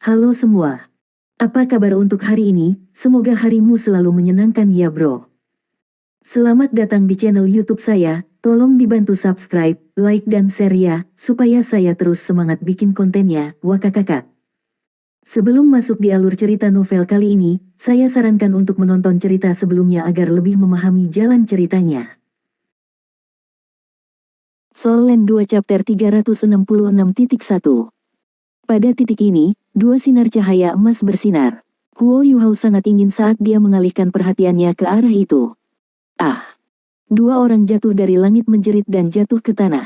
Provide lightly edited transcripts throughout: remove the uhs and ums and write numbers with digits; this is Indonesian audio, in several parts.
Halo semua. Apa kabar untuk hari ini? Semoga harimu selalu menyenangkan ya bro. Selamat datang di channel YouTube saya. Tolong dibantu subscribe, like dan share ya, supaya saya terus semangat bikin kontennya. Wakakakak. Sebelum masuk di alur cerita novel kali ini, saya sarankan untuk menonton cerita sebelumnya agar lebih memahami jalan ceritanya. Soul Land 2 Chapter 366.1. Pada titik ini, dua sinar cahaya emas bersinar. Huo Yuhao sangat ingin saat dia mengalihkan perhatiannya ke arah itu. Ah! Dua orang jatuh dari langit menjerit dan jatuh ke tanah.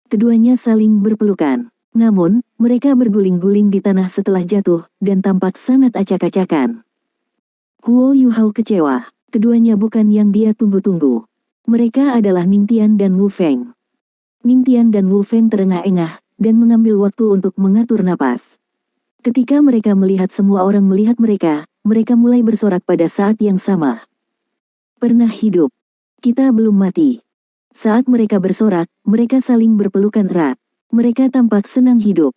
Keduanya saling berpelukan. Namun, mereka berguling-guling di tanah setelah jatuh, dan tampak sangat acak-acakan. Huo Yuhao kecewa. Keduanya bukan yang dia tunggu-tunggu. Mereka adalah Ningtian dan Wu Feng. Ningtian dan Wu Feng terengah-engah, dan mengambil waktu untuk mengatur napas. Ketika mereka melihat semua orang melihat mereka mulai bersorak pada saat yang sama. Pernah hidup. Kita belum mati. Saat mereka bersorak, mereka saling berpelukan erat. Mereka tampak senang hidup.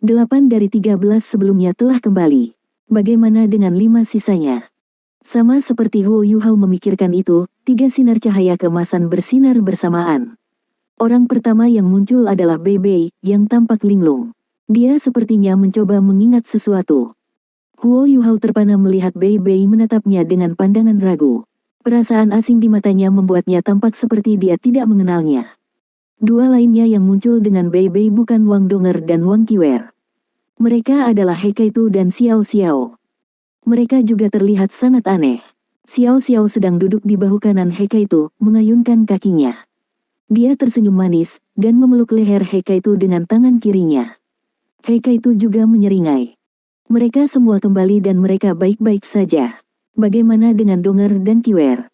8 dari 13 sebelumnya telah kembali. Bagaimana dengan 5 sisanya? Sama seperti Huo Yuhao memikirkan itu, 3 sinar cahaya keemasan bersinar bersamaan. Orang pertama yang muncul adalah Bei Bei, yang tampak linglung. Dia sepertinya mencoba mengingat sesuatu. Huo Yuhao terpana melihat Bei Bei menatapnya dengan pandangan ragu. Perasaan asing di matanya membuatnya tampak seperti dia tidak mengenalnya. Dua lainnya yang muncul dengan Bei Bei bukan Wang Donger dan Wang Qiwer. Mereka adalah He Kaitu dan Xiao Xiao. Mereka juga terlihat sangat aneh. Xiao Xiao sedang duduk di bahu kanan He Kaitu, mengayunkan kakinya. Dia tersenyum manis, dan memeluk leher He Kaitu dengan tangan kirinya. He Kaitu juga menyeringai. Mereka semua kembali dan mereka baik-baik saja. Bagaimana dengan Donger dan Qiwer?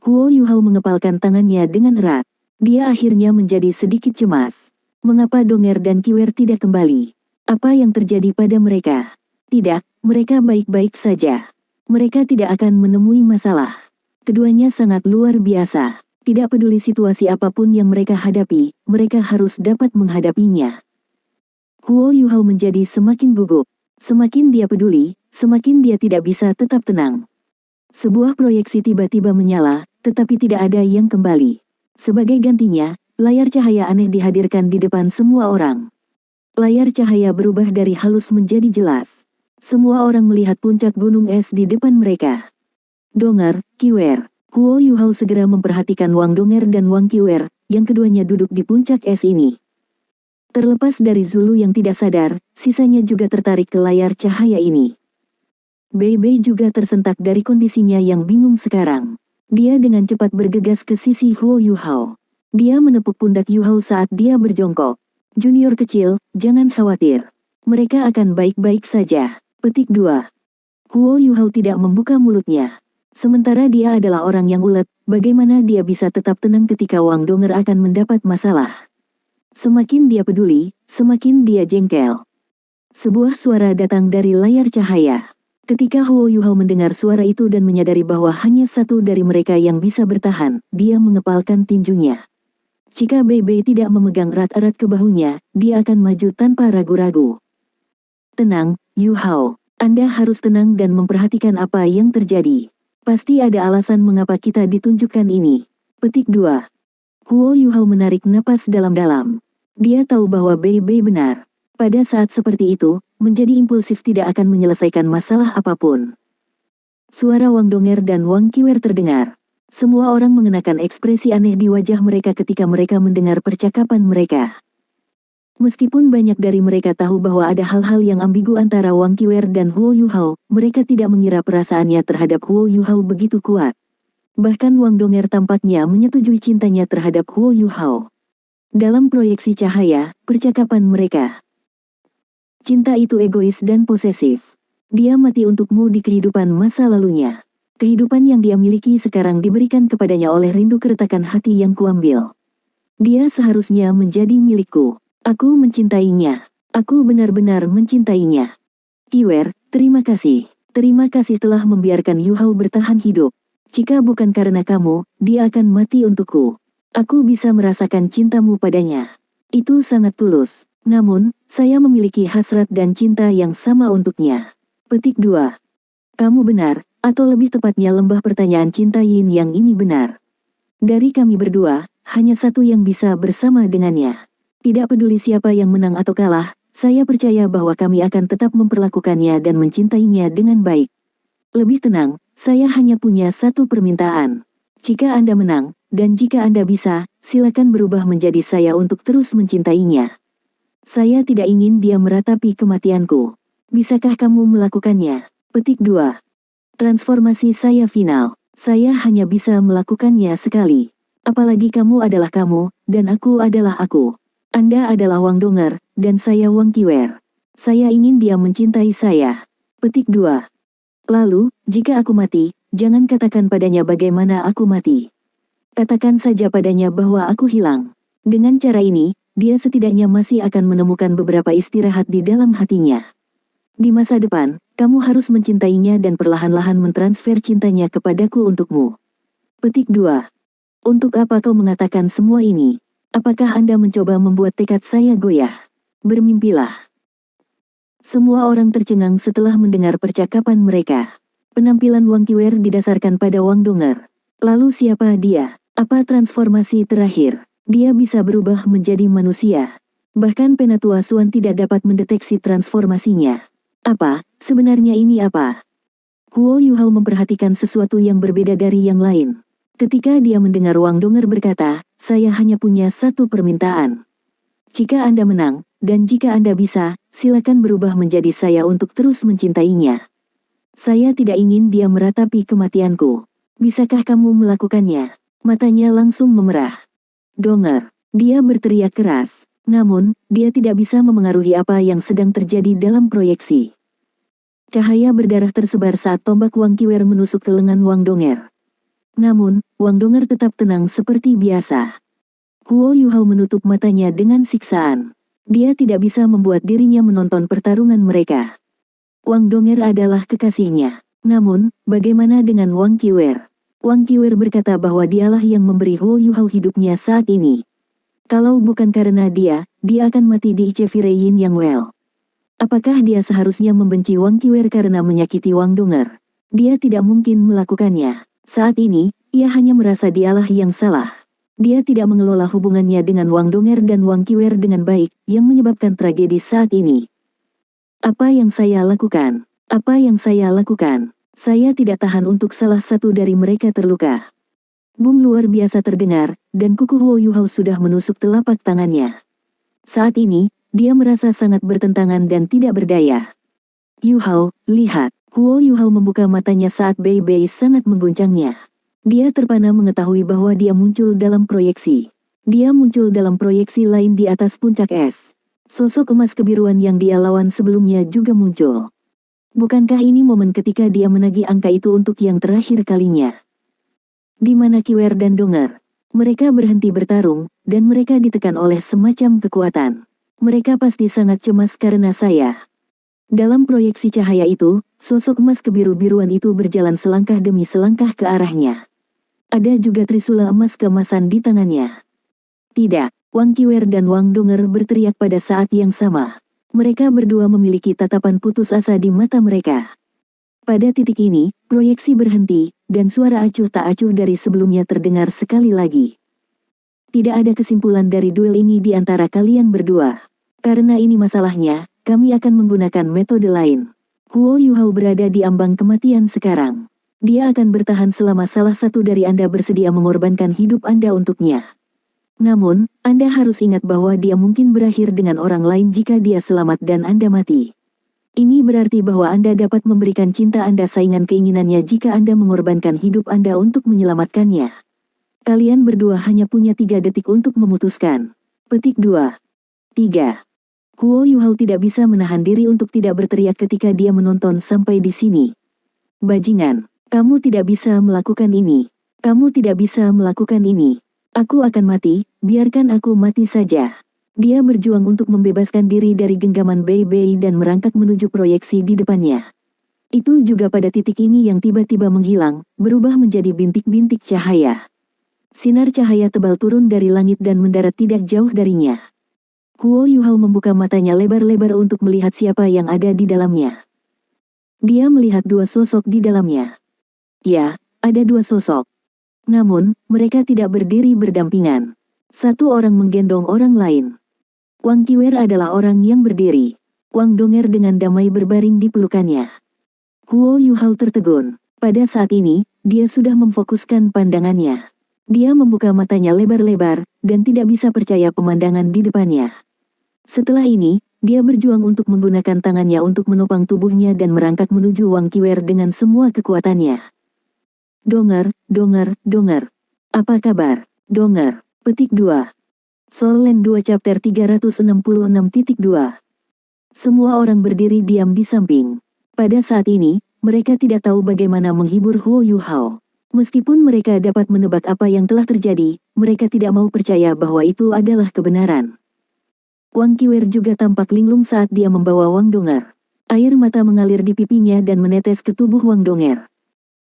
Huo Yuhao mengepalkan tangannya dengan erat. Dia akhirnya menjadi sedikit cemas. Mengapa Donger dan Qiwer tidak kembali? Apa yang terjadi pada mereka? Tidak, mereka baik-baik saja. Mereka tidak akan menemui masalah. Keduanya sangat luar biasa. Tidak peduli situasi apapun yang mereka hadapi, mereka harus dapat menghadapinya. Huo Yuhao menjadi semakin gugup. Semakin dia peduli, semakin dia tidak bisa tetap tenang. Sebuah proyeksi tiba-tiba menyala, tetapi tidak ada yang kembali. Sebagai gantinya, layar cahaya aneh dihadirkan di depan semua orang. Layar cahaya berubah dari halus menjadi jelas. Semua orang melihat puncak gunung es di depan mereka. Donger, Qiwer. Huo Yuhao segera memperhatikan Wang Donger dan Wang Qiwer, yang keduanya duduk di puncak es ini. Terlepas dari Zulu yang tidak sadar, sisanya juga tertarik ke layar cahaya ini. Bei Bei juga tersentak dari kondisinya yang bingung sekarang. Dia dengan cepat bergegas ke sisi Huo Yuhao. Dia menepuk pundak Yuhao saat dia berjongkok. Junior kecil, jangan khawatir. Mereka akan baik-baik saja. Petik 2. Huo Yuhao tidak membuka mulutnya. Sementara dia adalah orang yang ulet, bagaimana dia bisa tetap tenang ketika Wang Donger akan mendapat masalah? Semakin dia peduli, semakin dia jengkel. Sebuah suara datang dari layar cahaya. Ketika Huo Yuhao mendengar suara itu dan menyadari bahwa hanya satu dari mereka yang bisa bertahan, dia mengepalkan tinjunya. Jika Bei Bei tidak memegang erat-erat ke bahunya, dia akan maju tanpa ragu-ragu. Tenang, Yuhao. Anda harus tenang dan memperhatikan apa yang terjadi. Pasti ada alasan mengapa kita ditunjukkan ini. Petik 2. Huo Yuhao menarik napas dalam-dalam. Dia tahu bahwa Bei Bei benar. Pada saat seperti itu, menjadi impulsif tidak akan menyelesaikan masalah apapun. Suara Wang Donger dan Wang Qiwer terdengar. Semua orang mengenakan ekspresi aneh di wajah mereka ketika mereka mendengar percakapan mereka. Meskipun banyak dari mereka tahu bahwa ada hal-hal yang ambigu antara Wang Qiwer dan Huo Yuhao, mereka tidak mengira perasaannya terhadap Huo Yuhao begitu kuat. Bahkan Wang Donger tampaknya menyetujui cintanya terhadap Huo Yuhao. Dalam proyeksi cahaya, percakapan mereka. Cinta itu egois dan posesif. Dia mati untukmu di kehidupan masa lalunya. Kehidupan yang dia miliki sekarang diberikan kepadanya oleh rindu keretakan hati yang kuambil. Dia seharusnya menjadi milikku. Aku mencintainya. Aku benar-benar mencintainya. Qiwer, terima kasih. Terima kasih telah membiarkan Yuhao bertahan hidup. Jika bukan karena kamu, dia akan mati untukku. Aku bisa merasakan cintamu padanya. Itu sangat tulus. Namun, saya memiliki hasrat dan cinta yang sama untuknya. Petik 2. Kamu benar, atau lebih tepatnya lembah pertanyaan cinta yin yang ini benar. Dari kami berdua, hanya satu yang bisa bersama dengannya. Tidak peduli siapa yang menang atau kalah, saya percaya bahwa kami akan tetap memperlakukannya dan mencintainya dengan baik. Lebih tenang, saya hanya punya satu permintaan. Jika Anda menang, dan jika Anda bisa, silakan berubah menjadi saya untuk terus mencintainya. Saya tidak ingin dia meratapi kematianku. Bisakah kamu melakukannya? Petik 2. Transformasi saya final. Saya hanya bisa melakukannya sekali. Apalagi kamu adalah kamu, dan aku adalah aku. Anda adalah Wang Donger, dan saya Wang Qiwer. Saya ingin dia mencintai saya. Petik 2. Lalu, jika aku mati, jangan katakan padanya bagaimana aku mati. Katakan saja padanya bahwa aku hilang. Dengan cara ini, dia setidaknya masih akan menemukan beberapa istirahat di dalam hatinya. Di masa depan, kamu harus mencintainya dan perlahan-lahan mentransfer cintanya kepadaku untukmu. Petik 2. Untuk apa kau mengatakan semua ini? Apakah Anda mencoba membuat tekad saya goyah? Bermimpilah. Semua orang tercengang setelah mendengar percakapan mereka. Penampilan Wang Qiwer didasarkan pada Wang Donger. Lalu siapa dia? Apa transformasi terakhir? Dia bisa berubah menjadi manusia. Bahkan Penatua Suan tidak dapat mendeteksi transformasinya. Apa, sebenarnya ini apa? Huo Yuhao memperhatikan sesuatu yang berbeda dari yang lain. Ketika dia mendengar Wang Donger berkata, saya hanya punya satu permintaan. Jika Anda menang, dan jika Anda bisa, silakan berubah menjadi saya untuk terus mencintainya. Saya tidak ingin dia meratapi kematianku. Bisakah kamu melakukannya? Matanya langsung memerah. Donger. Dia berteriak keras. Namun, dia tidak bisa memengaruhi apa yang sedang terjadi dalam proyeksi. Cahaya berdarah tersebar saat tombak Wang Qiwer menusuk ke lengan Wang Donger. Namun, Wang Donger tetap tenang seperti biasa. Huo Yuhao menutup matanya dengan siksaan. Dia tidak bisa membuat dirinya menonton pertarungan mereka. Wang Donger adalah kekasihnya. Namun, bagaimana dengan Wang Qiwer? Wang Qiwer berkata bahwa dialah yang memberi Huo Yuhao hidupnya saat ini. Kalau bukan karena dia akan mati di Ichevireyin yang well. Apakah dia seharusnya membenci Wang Qiwer karena menyakiti Wang Donger? Dia tidak mungkin melakukannya. Saat ini, ia hanya merasa dialah yang salah. Dia tidak mengelola hubungannya dengan Wang Donger dan Wang Qiwer dengan baik, yang menyebabkan tragedi saat ini. Apa yang saya lakukan? Apa yang saya lakukan? Saya tidak tahan untuk salah satu dari mereka terluka. Boom luar biasa terdengar, dan kuku Huo Yuhao sudah menusuk telapak tangannya. Saat ini, dia merasa sangat bertentangan dan tidak berdaya. Yuhao, lihat. Huo Yuhao membuka matanya saat Bei Bei sangat mengguncangnya. Dia terpana mengetahui bahwa dia muncul dalam proyeksi. Dia muncul dalam proyeksi lain di atas puncak es. Sosok emas kebiruan yang dia lawan sebelumnya juga muncul. Bukankah ini momen ketika dia menagih angka itu untuk yang terakhir kalinya? Di mana Qiwer dan Donger? Mereka berhenti bertarung, dan mereka ditekan oleh semacam kekuatan. Mereka pasti sangat cemas karena saya. Dalam proyeksi cahaya itu, sosok emas kebiru-biruan itu berjalan selangkah demi selangkah ke arahnya. Ada juga trisula emas keemasan di tangannya. Tidak, Wang Qiwer dan Wang Donger berteriak pada saat yang sama. Mereka berdua memiliki tatapan putus asa di mata mereka. Pada titik ini, proyeksi berhenti, dan suara acuh tak acuh dari sebelumnya terdengar sekali lagi. Tidak ada kesimpulan dari duel ini di antara kalian berdua. Karena ini masalahnya, kami akan menggunakan metode lain. Huo Yuhao berada di ambang kematian sekarang. Dia akan bertahan selama salah satu dari Anda bersedia mengorbankan hidup Anda untuknya. Namun, Anda harus ingat bahwa dia mungkin berakhir dengan orang lain jika dia selamat dan Anda mati. Ini berarti bahwa Anda dapat memberikan cinta Anda saingan keinginannya jika Anda mengorbankan hidup Anda untuk menyelamatkannya. Kalian berdua hanya punya 3 detik untuk memutuskan. Petik 2. 3. Huo Yuhao tidak bisa menahan diri untuk tidak berteriak ketika dia menonton sampai di sini. Bajingan, kamu tidak bisa melakukan ini. Kamu tidak bisa melakukan ini. Aku akan mati, biarkan aku mati saja. Dia berjuang untuk membebaskan diri dari genggaman Bei Bei dan merangkak menuju proyeksi di depannya. Itu juga pada titik ini yang tiba-tiba menghilang, berubah menjadi bintik-bintik cahaya. Sinar cahaya tebal turun dari langit dan mendarat tidak jauh darinya. Kuo Yuhao membuka matanya lebar-lebar untuk melihat siapa yang ada di dalamnya. Dia melihat dua sosok di dalamnya. Ya, ada dua sosok. Namun, mereka tidak berdiri berdampingan. Satu orang menggendong orang lain. Wang Qiwer adalah orang yang berdiri. Wang Donger dengan damai berbaring di pelukannya. Kuo Yuhao tertegun. Pada saat ini, dia sudah memfokuskan pandangannya. Dia membuka matanya lebar-lebar, dan tidak bisa percaya pemandangan di depannya. Setelah ini, dia berjuang untuk menggunakan tangannya untuk menopang tubuhnya dan merangkak menuju Wang Qiwer dengan semua kekuatannya. Donger, Donger, Donger. Apa kabar, Donger? Petik 2. Soul Land 2 Chapter 366.2. Semua orang berdiri diam di samping. Pada saat ini, mereka tidak tahu bagaimana menghibur Huo Yuhao. Meskipun mereka dapat menebak apa yang telah terjadi, mereka tidak mau percaya bahwa itu adalah kebenaran. Wang Qiwer juga tampak linglung saat dia membawa Wang Donger. Air mata mengalir di pipinya dan menetes ke tubuh Wang Donger.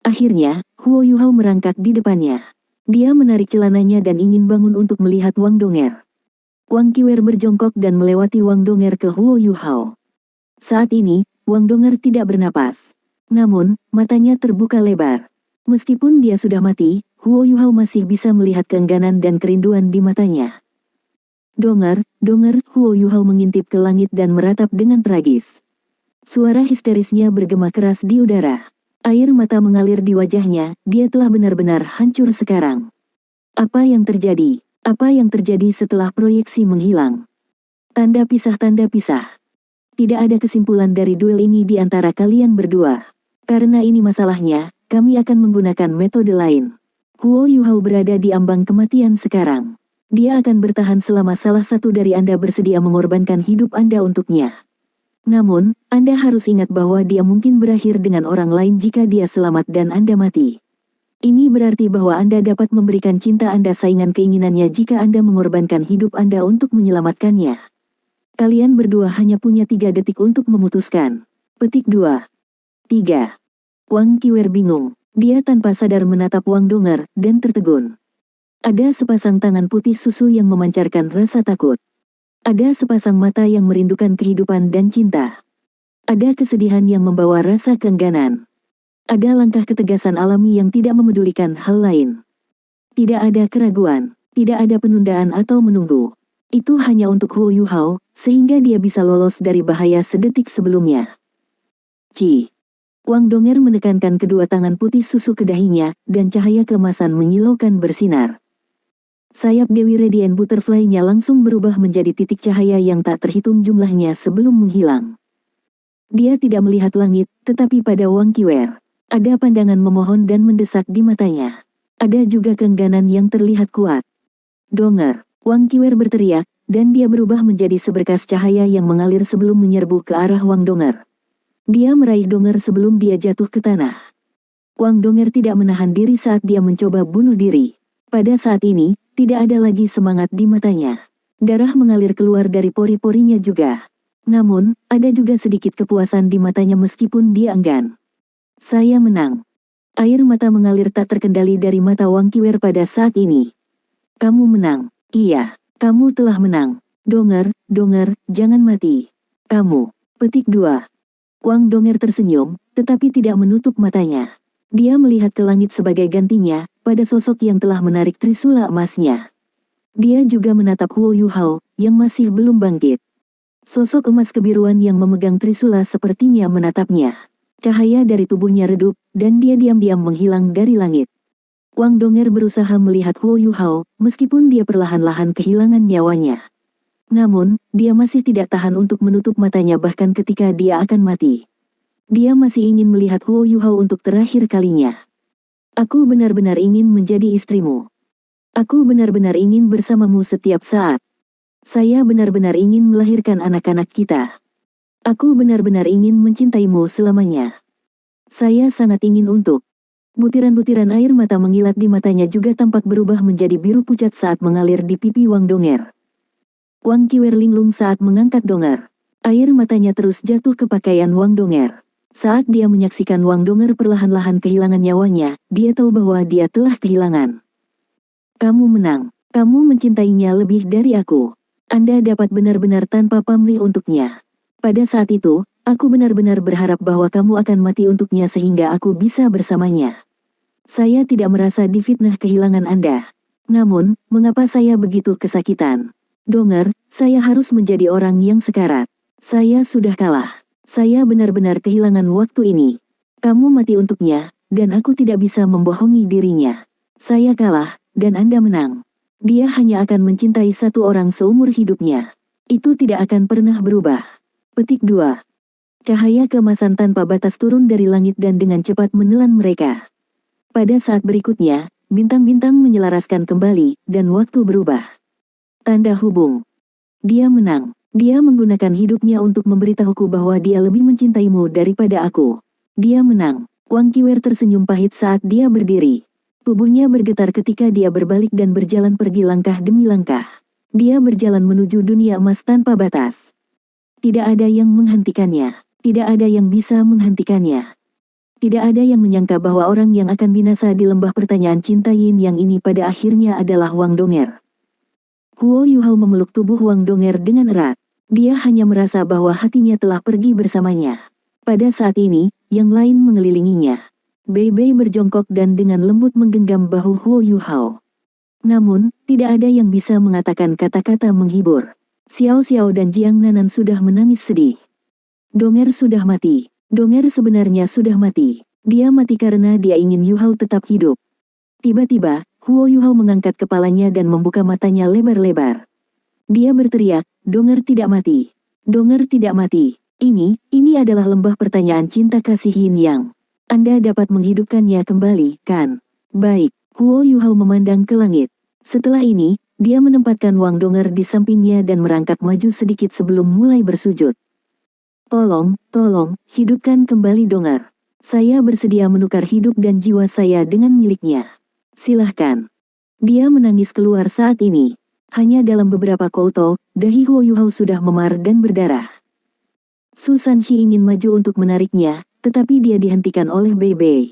Akhirnya, Huo Yuhao merangkak di depannya. Dia menarik celananya dan ingin bangun untuk melihat Wang Donger. Wang Qiwer berjongkok dan melewati Wang Donger ke Huo Yuhao. Saat ini, Wang Donger tidak bernapas. Namun, matanya terbuka lebar. Meskipun dia sudah mati, Huo Yuhao masih bisa melihat keengganan dan kerinduan di matanya. Donger, Donger, Huo Yuhao mengintip ke langit dan meratap dengan tragis. Suara histerisnya bergema keras di udara. Air mata mengalir di wajahnya, dia telah benar-benar hancur sekarang. Apa yang terjadi? Apa yang terjadi setelah proyeksi menghilang? Tanda pisah, tanda pisah. Tidak ada kesimpulan dari duel ini di antara kalian berdua. Karena ini masalahnya, kami akan menggunakan metode lain. Huo Yuhao berada di ambang kematian sekarang. Dia akan bertahan selama salah satu dari Anda bersedia mengorbankan hidup Anda untuknya. Namun, Anda harus ingat bahwa dia mungkin berakhir dengan orang lain jika dia selamat dan Anda mati. Ini berarti bahwa Anda dapat memberikan cinta Anda saingan keinginannya jika Anda mengorbankan hidup Anda untuk menyelamatkannya. Kalian berdua hanya punya 3 detik untuk memutuskan. Petik 2. 3. Wang Qiwer bingung. Dia tanpa sadar menatap Wang Donger dan tertegun. Ada sepasang tangan putih susu yang memancarkan rasa takut. Ada sepasang mata yang merindukan kehidupan dan cinta. Ada kesedihan yang membawa rasa keengganan. Ada langkah ketegasan alami yang tidak memedulikan hal lain. Tidak ada keraguan, tidak ada penundaan atau menunggu. Itu hanya untuk Huo Yuhao, sehingga dia bisa lolos dari bahaya sedetik sebelumnya. Ci. Wang Donger menekankan kedua tangan putih susu ke dahinya, dan cahaya keemasan menyilaukan bersinar. Sayap Dewi Radiant Butterfly-nya langsung berubah menjadi titik cahaya yang tak terhitung jumlahnya sebelum menghilang. Dia tidak melihat langit, tetapi pada Wang Qiwer. Ada pandangan memohon dan mendesak di matanya. Ada juga keengganan yang terlihat kuat. Donger, Wang Qiwer berteriak, dan dia berubah menjadi seberkas cahaya yang mengalir sebelum menyerbu ke arah Wang Donger. Dia meraih Donger sebelum dia jatuh ke tanah. Wang Donger tidak menahan diri saat dia mencoba bunuh diri. Pada saat ini, tidak ada lagi semangat di matanya. Darah mengalir keluar dari pori-porinya juga. Namun, ada juga sedikit kepuasan di matanya meskipun dia enggan. Saya menang. Air mata mengalir tak terkendali dari mata Wang Qiwer pada saat ini. Kamu menang. Iya, kamu telah menang. Donger, Donger, jangan mati. Kamu. Petik 2. Wang Donger tersenyum, tetapi tidak menutup matanya. Dia melihat ke langit sebagai gantinya, pada sosok yang telah menarik trisula emasnya. Dia juga menatap Huo Yuhao, yang masih belum bangkit. Sosok emas kebiruan yang memegang trisula sepertinya menatapnya. Cahaya dari tubuhnya redup, dan dia diam-diam menghilang dari langit. Wang Donger berusaha melihat Huo Yuhao, meskipun dia perlahan-lahan kehilangan nyawanya. Namun, dia masih tidak tahan untuk menutup matanya bahkan ketika dia akan mati. Dia masih ingin melihat Huo Yuhao untuk terakhir kalinya. Aku benar-benar ingin menjadi istrimu. Aku benar-benar ingin bersamamu setiap saat. Saya benar-benar ingin melahirkan anak-anak kita. Aku benar-benar ingin mencintaimu selamanya. Saya sangat ingin untuk. Butiran-butiran air mata mengilat di matanya juga tampak berubah menjadi biru pucat saat mengalir di pipi Wang Donger. Wang Qiwer linglung saat mengangkat Donger. Air matanya terus jatuh ke pakaian Wang Donger. Saat dia menyaksikan Wang Donger perlahan-lahan kehilangan nyawanya, dia tahu bahwa dia telah kehilangan. Kamu menang. Kamu mencintainya lebih dari aku. Anda dapat benar-benar tanpa pamrih untuknya. Pada saat itu, aku benar-benar berharap bahwa kamu akan mati untuknya sehingga aku bisa bersamanya. Saya tidak merasa difitnah kehilangan Anda. Namun, mengapa saya begitu kesakitan? Donger, saya harus menjadi orang yang sekarat. Saya sudah kalah. Saya benar-benar kehilangan waktu ini. Kamu mati untuknya, dan aku tidak bisa membohongi dirinya. Saya kalah, dan Anda menang. Dia hanya akan mencintai satu orang seumur hidupnya. Itu tidak akan pernah berubah. Petik 2. Cahaya keemasan tanpa batas turun dari langit dan dengan cepat menelan mereka. Pada saat berikutnya, bintang-bintang menyelaraskan kembali, dan waktu berubah. Tanda hubung. Dia menang. Dia menggunakan hidupnya untuk memberitahuku bahwa dia lebih mencintaimu daripada aku. Dia menang. Wang Qiwer tersenyum pahit saat dia berdiri. Tubuhnya bergetar ketika dia berbalik dan berjalan pergi langkah demi langkah. Dia berjalan menuju dunia emas tanpa batas. Tidak ada yang menghentikannya. Tidak ada yang bisa menghentikannya. Tidak ada yang menyangka bahwa orang yang akan binasa di lembah pertanyaan cinta Yin Yang ini pada akhirnya adalah Wang Donger. Huo Yuhao memeluk tubuh Wang Donger dengan erat. Dia hanya merasa bahwa hatinya telah pergi bersamanya. Pada saat ini, yang lain mengelilinginya. Bei Bei berjongkok dan dengan lembut menggenggam bahu Huo Yuhao. Namun, tidak ada yang bisa mengatakan kata-kata menghibur. Xiao Xiao dan Jiang Nanan sudah menangis sedih. Donger sudah mati. Donger sebenarnya sudah mati. Dia mati karena dia ingin Yuhao tetap hidup. Tiba-tiba, Huo Yuhao mengangkat kepalanya dan membuka matanya lebar-lebar. Dia berteriak, Donger tidak mati. Donger tidak mati. Ini adalah lembah pertanyaan cinta kasih Yin Yang. Anda dapat menghidupkannya kembali, kan? Baik, Huo Yuhao memandang ke langit. Setelah ini, dia menempatkan Wang Donger di sampingnya dan merangkak maju sedikit sebelum mulai bersujud. Tolong, hidupkan kembali Donger. Saya bersedia menukar hidup dan jiwa saya dengan miliknya. Silahkan. Dia menangis keluar saat ini. Hanya dalam beberapa kouto, dahi Huo Yuhao sudah memar dan berdarah. Su Sanxi ingin maju untuk menariknya, tetapi dia dihentikan oleh Bei Bei.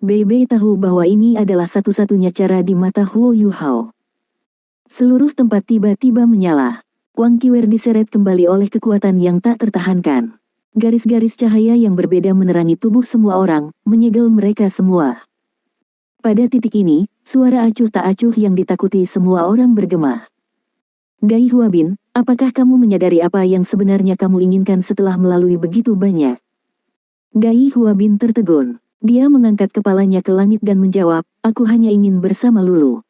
Bei Bei tahu bahwa ini adalah satu-satunya cara di mata Huo Yuhao. Seluruh tempat tiba-tiba menyala. Wang Qiwer diseret kembali oleh kekuatan yang tak tertahankan. Garis-garis cahaya yang berbeda menerangi tubuh semua orang, menyegel mereka semua. Pada titik ini, suara acuh tak acuh yang ditakuti semua orang bergema. Dai Huabin, apakah kamu menyadari apa yang sebenarnya kamu inginkan setelah melalui begitu banyak? Dai Huabin tertegun. Dia mengangkat kepalanya ke langit dan menjawab, aku hanya ingin bersama Lulu.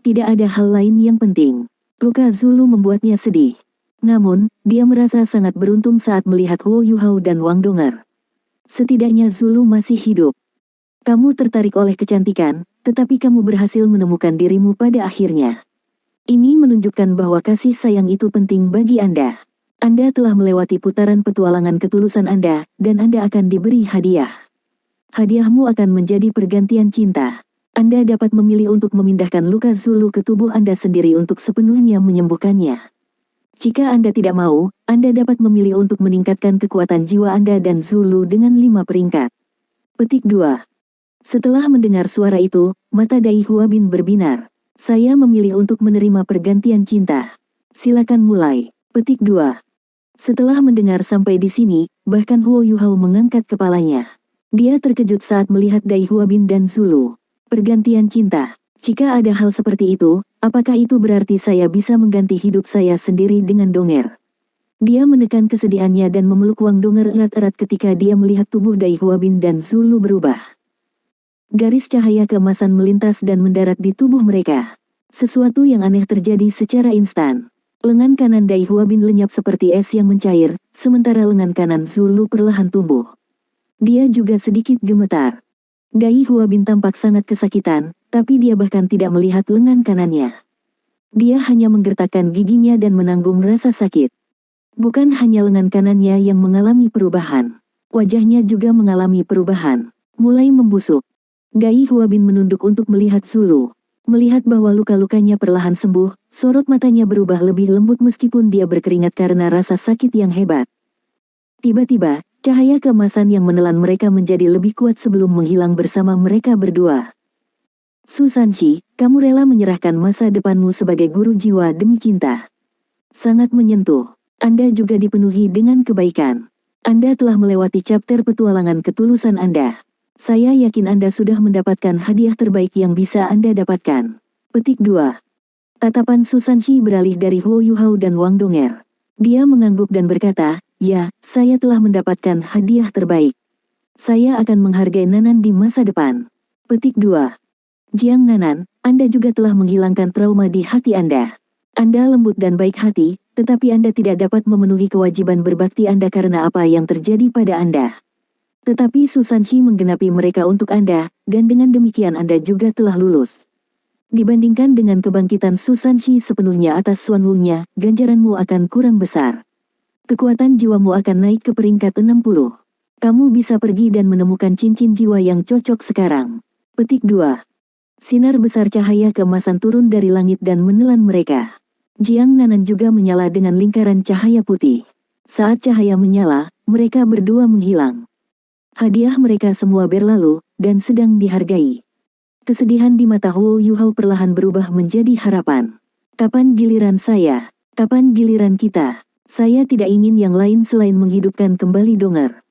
Tidak ada hal lain yang penting. Luka Zulu membuatnya sedih. Namun, dia merasa sangat beruntung saat melihat Huo Yuhao dan Wang Donger. Setidaknya Zulu masih hidup. Kamu tertarik oleh kecantikan, tetapi kamu berhasil menemukan dirimu pada akhirnya. Ini menunjukkan bahwa kasih sayang itu penting bagi Anda. Anda telah melewati putaran petualangan ketulusan Anda, dan Anda akan diberi hadiah. Hadiahmu akan menjadi pergantian cinta. Anda dapat memilih untuk memindahkan luka Zulu ke tubuh Anda sendiri untuk sepenuhnya menyembuhkannya. Jika Anda tidak mau, Anda dapat memilih untuk meningkatkan kekuatan jiwa Anda dan Zulu dengan 5 peringkat. Petik 2. Setelah mendengar suara itu, mata Dai Huabin berbinar. Saya memilih untuk menerima pergantian cinta. Silakan mulai. Petik 2. Setelah mendengar sampai di sini, bahkan Huo Yuhao mengangkat kepalanya. Dia terkejut saat melihat Dai Huabin dan Zulu. Pergantian cinta. Jika ada hal seperti itu, apakah itu berarti saya bisa mengganti hidup saya sendiri dengan Donger? Dia menekan kesedihannya dan memeluk Wang Donger erat-erat ketika dia melihat tubuh Dai Huabin dan Zulu berubah. Garis cahaya keemasan melintas dan mendarat di tubuh mereka. Sesuatu yang aneh terjadi secara instan. Lengan kanan Dai Huabin lenyap seperti es yang mencair, sementara lengan kanan Zulu perlahan tumbuh. Dia juga sedikit gemetar. Dai Huabin tampak sangat kesakitan, tapi dia bahkan tidak melihat lengan kanannya. Dia hanya menggertakkan giginya dan menanggung rasa sakit. Bukan hanya lengan kanannya yang mengalami perubahan. Wajahnya juga mengalami perubahan. Mulai membusuk. Dai Huabin menunduk untuk melihat Zulu. Melihat bahwa luka-lukanya perlahan sembuh, sorot matanya berubah lebih lembut meskipun dia berkeringat karena rasa sakit yang hebat. Tiba-tiba, cahaya keemasan yang menelan mereka menjadi lebih kuat sebelum menghilang bersama mereka berdua. Su Sanxi, kamu rela menyerahkan masa depanmu sebagai guru jiwa demi cinta. Sangat menyentuh. Anda juga dipenuhi dengan kebaikan. Anda telah melewati chapter petualangan ketulusan Anda. Saya yakin Anda sudah mendapatkan hadiah terbaik yang bisa Anda dapatkan. Petik 2. Tatapan Susan Shi beralih dari Huo Yuhao dan Wang Donger. Dia mengangguk dan berkata, ya, saya telah mendapatkan hadiah terbaik. Saya akan menghargai Nanan di masa depan. Petik 2. Jiang Nanan, Anda juga telah menghilangkan trauma di hati Anda. Anda lembut dan baik hati, tetapi Anda tidak dapat memenuhi kewajiban berbakti Anda karena apa yang terjadi pada Anda. Tetapi Susan Shi menggenapi mereka untuk Anda, dan dengan demikian Anda juga telah lulus. Dibandingkan dengan kebangkitan Susan Shi sepenuhnya atas Xuan Wu-nya, ganjaranmu akan kurang besar. Kekuatan jiwamu akan naik ke peringkat 60. Kamu bisa pergi dan menemukan cincin jiwa yang cocok sekarang. Petik 2. Sinar besar cahaya keemasan turun dari langit dan menelan mereka. Jiang Nanan juga menyala dengan lingkaran cahaya putih. Saat cahaya menyala, mereka berdua menghilang. Hadiah mereka semua berlalu, dan sedang dihargai. Kesedihan di mata Huo Yuhao perlahan berubah menjadi harapan. Kapan giliran saya? Kapan giliran kita? Saya tidak ingin yang lain selain menghidupkan kembali Donger.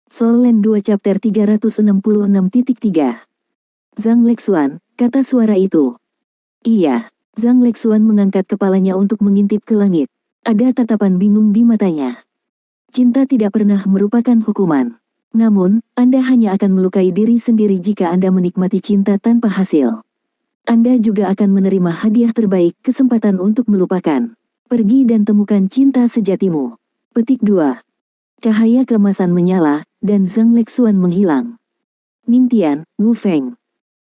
Soul Land 2 Chapter 366.3. Zhang Lexuan, kata suara itu. Iya, Zhang Lexuan mengangkat kepalanya untuk mengintip ke langit. Ada tatapan bingung di matanya. Cinta tidak pernah merupakan hukuman. Namun, Anda hanya akan melukai diri sendiri jika Anda menikmati cinta tanpa hasil. Anda juga akan menerima hadiah terbaik, kesempatan untuk melupakan. Pergi dan temukan cinta sejatimu. Petik 2. Cahaya keemasan menyala, dan Zhang Lexuan menghilang. Ningtian, Wu Feng.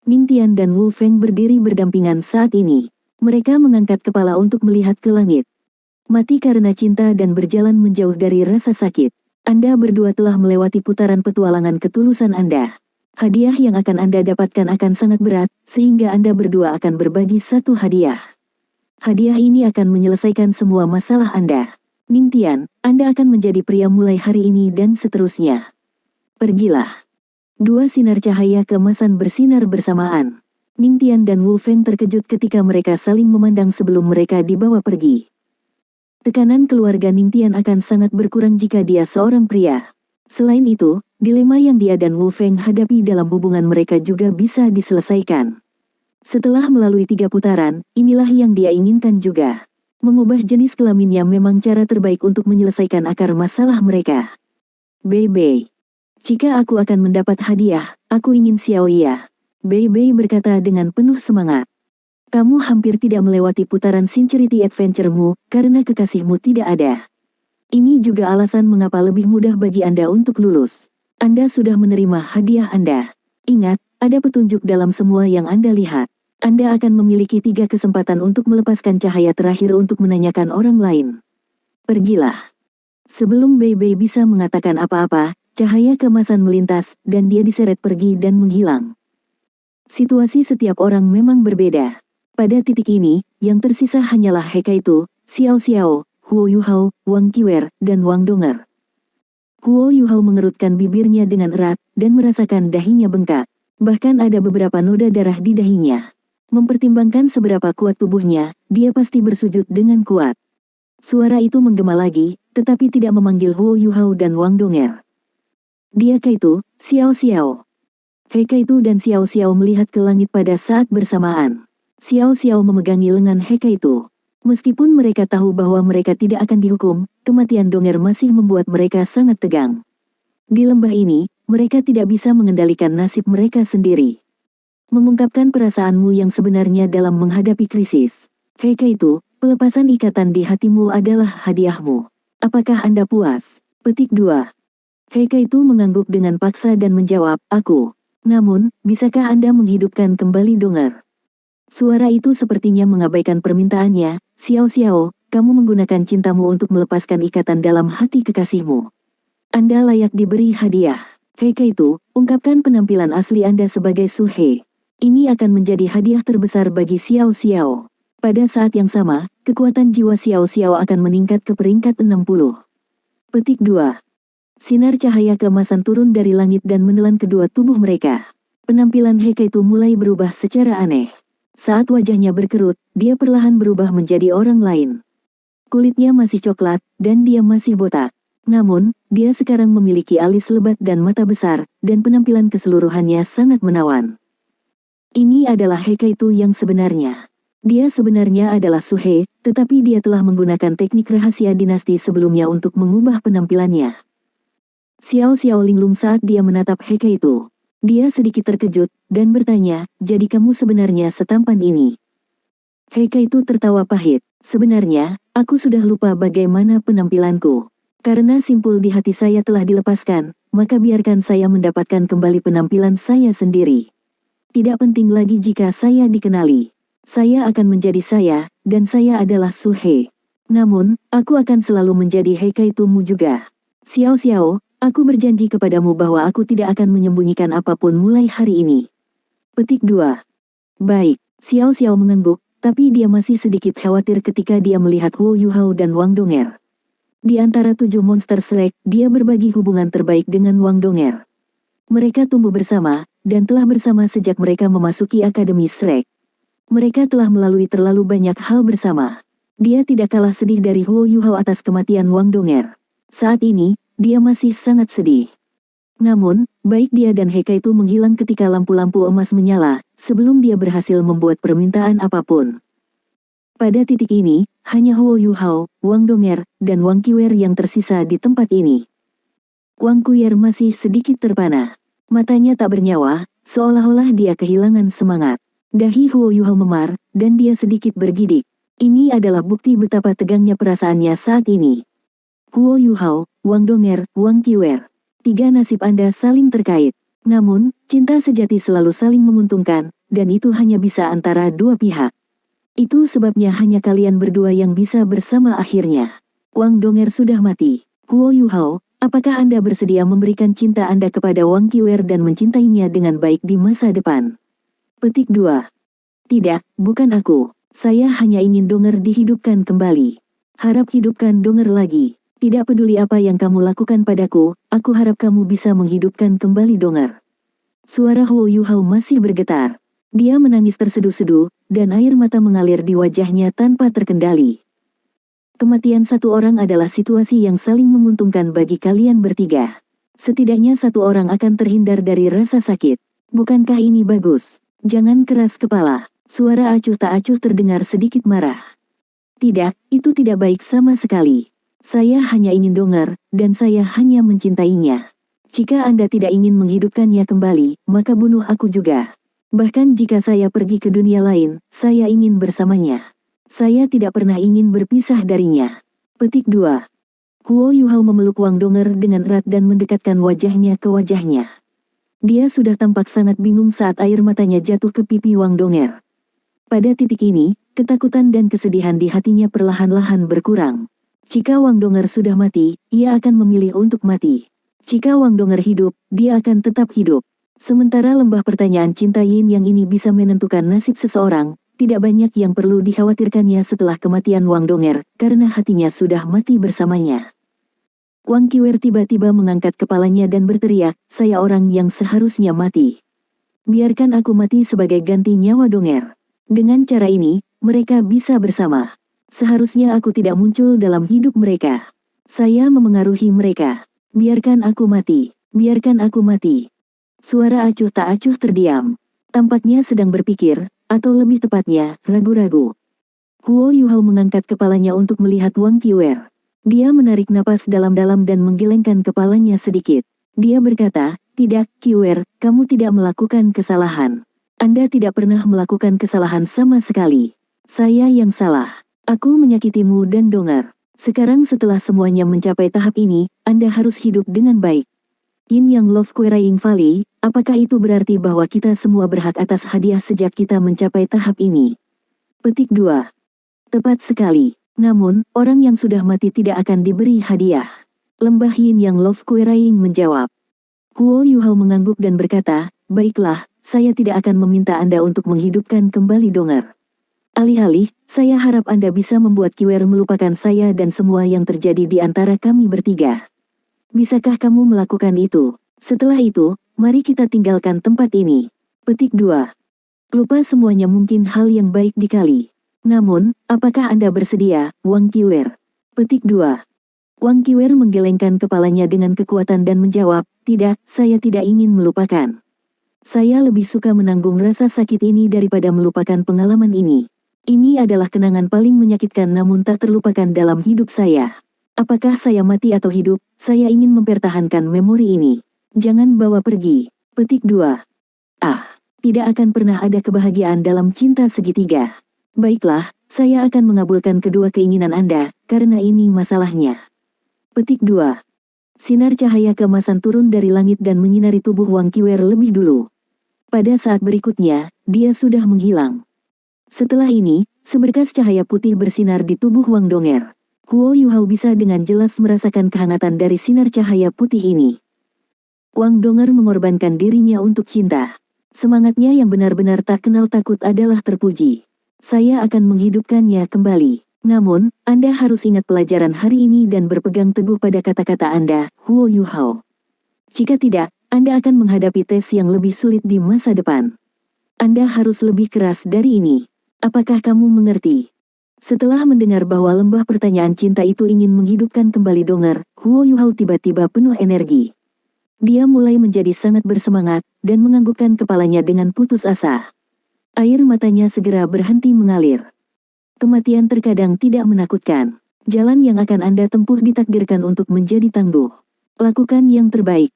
Ningtian dan Wu Feng berdiri berdampingan saat ini. Mereka mengangkat kepala untuk melihat ke langit. Mati karena cinta dan berjalan menjauh dari rasa sakit. Anda berdua telah melewati putaran petualangan ketulusan Anda. Hadiah yang akan Anda dapatkan akan sangat berat, sehingga Anda berdua akan berbagi satu hadiah. Hadiah ini akan menyelesaikan semua masalah Anda. Ningtian, Anda akan menjadi pria mulai hari ini dan seterusnya. Pergilah. Dua sinar cahaya keemasan bersinar bersamaan. Ningtian dan Wu Feng terkejut ketika mereka saling memandang sebelum mereka dibawa pergi. Tekanan keluarga Ningtian akan sangat berkurang jika dia seorang pria. Selain itu, dilema yang dia dan Wu Feng hadapi dalam hubungan mereka juga bisa diselesaikan. Setelah melalui 3 putaran, inilah yang dia inginkan juga. Mengubah jenis kelaminnya memang cara terbaik untuk menyelesaikan akar masalah mereka. Bei. Jika aku akan mendapat hadiah, aku ingin Xiao Ya. Bei berkata dengan penuh semangat. Kamu hampir tidak melewati putaran Sincerity Adventure-mu, karena kekasihmu tidak ada. Ini juga alasan mengapa lebih mudah bagi Anda untuk lulus. Anda sudah menerima hadiah Anda. Ingat, ada petunjuk dalam semua yang Anda lihat. Anda akan memiliki 3 kesempatan untuk melepaskan cahaya terakhir untuk menanyakan orang lain. Pergilah. Sebelum Bei bisa mengatakan apa-apa, cahaya keemasan melintas, dan dia diseret pergi dan menghilang. Situasi setiap orang memang berbeda. Pada titik ini, yang tersisa hanyalah Hekaitu, Xiao Xiao, Huo Yuhao, Wang Qiwer, dan Wang Donger. Huo Yuhao mengerutkan bibirnya dengan erat, dan merasakan dahinya bengkak. Bahkan ada beberapa noda darah di dahinya. Mempertimbangkan seberapa kuat tubuhnya, dia pasti bersujud dengan kuat. Suara itu menggema lagi, tetapi tidak memanggil Huo Yuhao dan Wang Donger. Dia Kaitu, Xiao Xiao. Hekaitu dan Xiao Xiao melihat ke langit pada saat bersamaan. Xiao Xiao memegangi lengan Hekaitu. Meskipun mereka tahu bahwa mereka tidak akan dihukum, kematian Donger masih membuat mereka sangat tegang. Di lembah ini, mereka tidak bisa mengendalikan nasib mereka sendiri. Mengungkapkan perasaanmu yang sebenarnya dalam menghadapi krisis. Hekaitu, pelepasan ikatan di hatimu adalah hadiahmu. Apakah Anda puas? Petik 2. Hekaitu mengangguk dengan paksa dan menjawab, aku. Namun, bisakah Anda menghidupkan kembali Donger? Suara itu sepertinya mengabaikan permintaannya. Xiao Xiao, kamu menggunakan cintamu untuk melepaskan ikatan dalam hati kekasihmu. Anda layak diberi hadiah. Hekaitu, ungkapkan penampilan asli Anda sebagai Su He. Ini akan menjadi hadiah terbesar bagi Xiao Xiao. Pada saat yang sama, kekuatan jiwa Xiao Xiao akan meningkat ke peringkat 60. Petik 2. Sinar cahaya keemasan turun dari langit dan menelan kedua tubuh mereka. Penampilan Hekaitu mulai berubah secara aneh. Saat wajahnya berkerut, dia perlahan berubah menjadi orang lain. Kulitnya masih coklat, dan dia masih botak. Namun, dia sekarang memiliki alis lebat dan mata besar, dan penampilan keseluruhannya sangat menawan. Ini adalah Hekaitu yang sebenarnya. Dia sebenarnya adalah Suhe, tetapi dia telah menggunakan teknik rahasia dinasti sebelumnya untuk mengubah penampilannya. Xiao Xiao linglung saat dia menatap Hekaitu. Dia sedikit terkejut, dan bertanya, jadi kamu sebenarnya setampan ini? Hekaitu tertawa pahit. Sebenarnya, aku sudah lupa bagaimana penampilanku. Karena simpul di hati saya telah dilepaskan, maka biarkan saya mendapatkan kembali penampilan saya sendiri. Tidak penting lagi jika saya dikenali. Saya akan menjadi saya, dan saya adalah Suhe. Namun, aku akan selalu menjadi Hekaitumu juga. Xiao Xiao, aku berjanji kepadamu bahwa aku tidak akan menyembunyikan apapun mulai hari ini. Petik 2. Baik, Xiao Xiao mengangguk. Tapi dia masih sedikit khawatir ketika dia melihat Huo Yuhao dan Wang Donger. Di antara 7 monster Shrek, dia berbagi hubungan terbaik dengan Wang Donger. Mereka tumbuh bersama, dan telah bersama sejak mereka memasuki Akademi Shrek. Mereka telah melalui terlalu banyak hal bersama. Dia tidak kalah sedih dari Huo Yuhao atas kematian Wang Donger. Saat ini, dia masih sangat sedih. Namun, baik dia dan Hekaitu menghilang ketika lampu-lampu emas menyala, sebelum dia berhasil membuat permintaan apapun. Pada titik ini, hanya Huo Yuhao, Wang Donger, dan Wang Qiwer yang tersisa di tempat ini. Wang Qiwer masih sedikit terpana. Matanya tak bernyawa, seolah-olah dia kehilangan semangat. Dahi Huo Yuhao memar, dan dia sedikit bergidik. Ini adalah bukti betapa tegangnya perasaannya saat ini. Huo Yuhao, Wang Donger, Wang Qiwer. 3 nasib Anda saling terkait. Namun, cinta sejati selalu saling menguntungkan, dan itu hanya bisa antara dua pihak. Itu sebabnya hanya kalian berdua yang bisa bersama akhirnya. Wang Donger sudah mati. Huo Yuhao, apakah Anda bersedia memberikan cinta Anda kepada Wang Qiwer dan mencintainya dengan baik di masa depan? Petik 2. Tidak, bukan aku. Saya hanya ingin Donger dihidupkan kembali. Harap hidupkan Donger lagi. Tidak peduli apa yang kamu lakukan padaku, aku harap kamu bisa menghidupkan kembali Donger. Suara Huo Yuhao masih bergetar. Dia menangis terseduh-seduh, dan air mata mengalir di wajahnya tanpa terkendali. Kematian satu orang adalah situasi yang saling menguntungkan bagi kalian bertiga. Setidaknya satu orang akan terhindar dari rasa sakit. Bukankah ini bagus? Jangan keras kepala. Suara acuh tak acuh terdengar sedikit marah. Tidak, itu tidak baik sama sekali. Saya hanya ingin Donger, dan saya hanya mencintainya. Jika Anda tidak ingin menghidupkannya kembali, maka bunuh aku juga. Bahkan jika saya pergi ke dunia lain, saya ingin bersamanya. Saya tidak pernah ingin berpisah darinya. Petik 2. Huo Yuhao memeluk Wang Donger dengan erat dan mendekatkan wajahnya ke wajahnya. Dia sudah tampak sangat bingung saat air matanya jatuh ke pipi Wang Donger. Pada titik ini, ketakutan dan kesedihan di hatinya perlahan-lahan berkurang. Jika Wang Donger sudah mati, ia akan memilih untuk mati. Jika Wang Donger hidup, dia akan tetap hidup. Sementara lembah pertanyaan cinta Yin yang ini bisa menentukan nasib seseorang, tidak banyak yang perlu dikhawatirkannya setelah kematian Wang Donger, karena hatinya sudah mati bersamanya. Wang Qiwer tiba-tiba mengangkat kepalanya dan berteriak, saya orang yang seharusnya mati. Biarkan aku mati sebagai ganti nyawa Donger. Dengan cara ini, mereka bisa bersama. Seharusnya aku tidak muncul dalam hidup mereka. Saya memengaruhi mereka. Biarkan aku mati. Biarkan aku mati. Suara acuh tak acuh terdiam. Tampaknya sedang berpikir, atau lebih tepatnya, ragu-ragu. Huo Yuhao mengangkat kepalanya untuk melihat Wang Qiwer. Dia menarik napas dalam-dalam dan menggelengkan kepalanya sedikit. Dia berkata, tidak, Qiwer, kamu tidak melakukan kesalahan. Anda tidak pernah melakukan kesalahan sama sekali. Saya yang salah. Aku menyakitimu dan Donger. Sekarang setelah semuanya mencapai tahap ini, Anda harus hidup dengan baik. Yin Yang Love Quarrying Valley, apakah itu berarti bahwa kita semua berhak atas hadiah sejak kita mencapai tahap ini? Petik 2. Tepat sekali. Namun, orang yang sudah mati tidak akan diberi hadiah. Lembah Yin Yang Love Quarrying menjawab. Huo Yuhao mengangguk dan berkata, baiklah, saya tidak akan meminta Anda untuk menghidupkan kembali Donger. Alih-alih, saya harap Anda bisa membuat Qiwer melupakan saya dan semua yang terjadi di antara kami bertiga. Bisakah kamu melakukan itu? Setelah itu, mari kita tinggalkan tempat ini. Petik 2. Lupa semuanya mungkin hal yang baik dikali. Namun, apakah Anda bersedia, Wang Qiwer? Petik 2. Wang Qiwer menggelengkan kepalanya dengan kekuatan dan menjawab, tidak, saya tidak ingin melupakan. Saya lebih suka menanggung rasa sakit ini daripada melupakan pengalaman ini. Ini adalah kenangan paling menyakitkan namun tak terlupakan dalam hidup saya. Apakah saya mati atau hidup, saya ingin mempertahankan memori ini. Jangan bawa pergi. Petik 2. Ah, tidak akan pernah ada kebahagiaan dalam cinta segitiga. Baiklah, saya akan mengabulkan kedua keinginan Anda, karena ini masalahnya. Petik 2. Sinar cahaya keemasan turun dari langit dan menyinari tubuh Wang Qiwer lebih dulu. Pada saat berikutnya, dia sudah menghilang. Setelah ini, seberkas cahaya putih bersinar di tubuh Wang Donger. Huo Yuhao bisa dengan jelas merasakan kehangatan dari sinar cahaya putih ini. Wang Donger mengorbankan dirinya untuk cinta. Semangatnya yang benar-benar tak kenal takut adalah terpuji. Saya akan menghidupkannya kembali. Namun, Anda harus ingat pelajaran hari ini dan berpegang teguh pada kata-kata Anda, Huo Yuhao. Jika tidak, Anda akan menghadapi tes yang lebih sulit di masa depan. Anda harus lebih keras dari ini. Apakah kamu mengerti? Setelah mendengar bahwa lembah pertanyaan cinta itu ingin menghidupkan kembali Donger, Huo Yuhao tiba-tiba penuh energi. Dia mulai menjadi sangat bersemangat, dan menganggukkan kepalanya dengan putus asa. Air matanya segera berhenti mengalir. Kematian terkadang tidak menakutkan. Jalan yang akan Anda tempuh ditakdirkan untuk menjadi tangguh. Lakukan yang terbaik.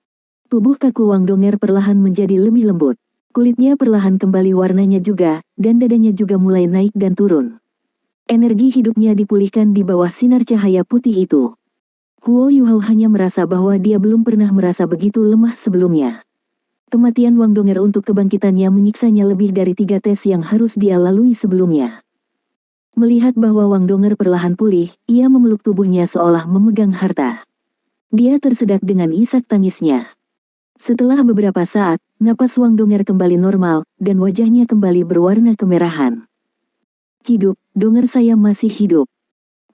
Tubuh kaku Wang Donger perlahan menjadi lebih lembut. Kulitnya perlahan kembali warnanya juga, dan dadanya juga mulai naik dan turun. Energi hidupnya dipulihkan di bawah sinar cahaya putih itu. Huo Yuhao hanya merasa bahwa dia belum pernah merasa begitu lemah sebelumnya. Kematian Wang Donger untuk kebangkitannya menyiksanya lebih dari 3 tes yang harus dia lalui sebelumnya. Melihat bahwa Wang Donger perlahan pulih, ia memeluk tubuhnya seolah memegang harta. Dia tersedak dengan isak tangisnya. Setelah beberapa saat, napas Wang Donger kembali normal, dan wajahnya kembali berwarna kemerahan. Hidup, Donger saya masih hidup.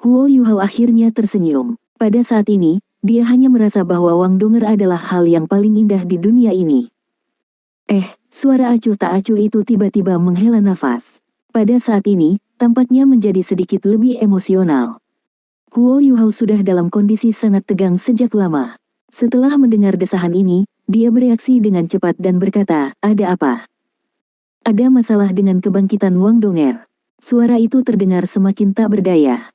Huo Yuhao akhirnya tersenyum. Pada saat ini, dia hanya merasa bahwa Wang Donger adalah hal yang paling indah di dunia ini. Suara acuh tak acuh itu tiba-tiba menghela nafas. Pada saat ini, tampaknya menjadi sedikit lebih emosional. Huo Yuhao sudah dalam kondisi sangat tegang sejak lama. Setelah mendengar desahan ini, dia bereaksi dengan cepat dan berkata, ada apa? Ada masalah dengan kebangkitan Wang Donger. Suara itu terdengar semakin tak berdaya.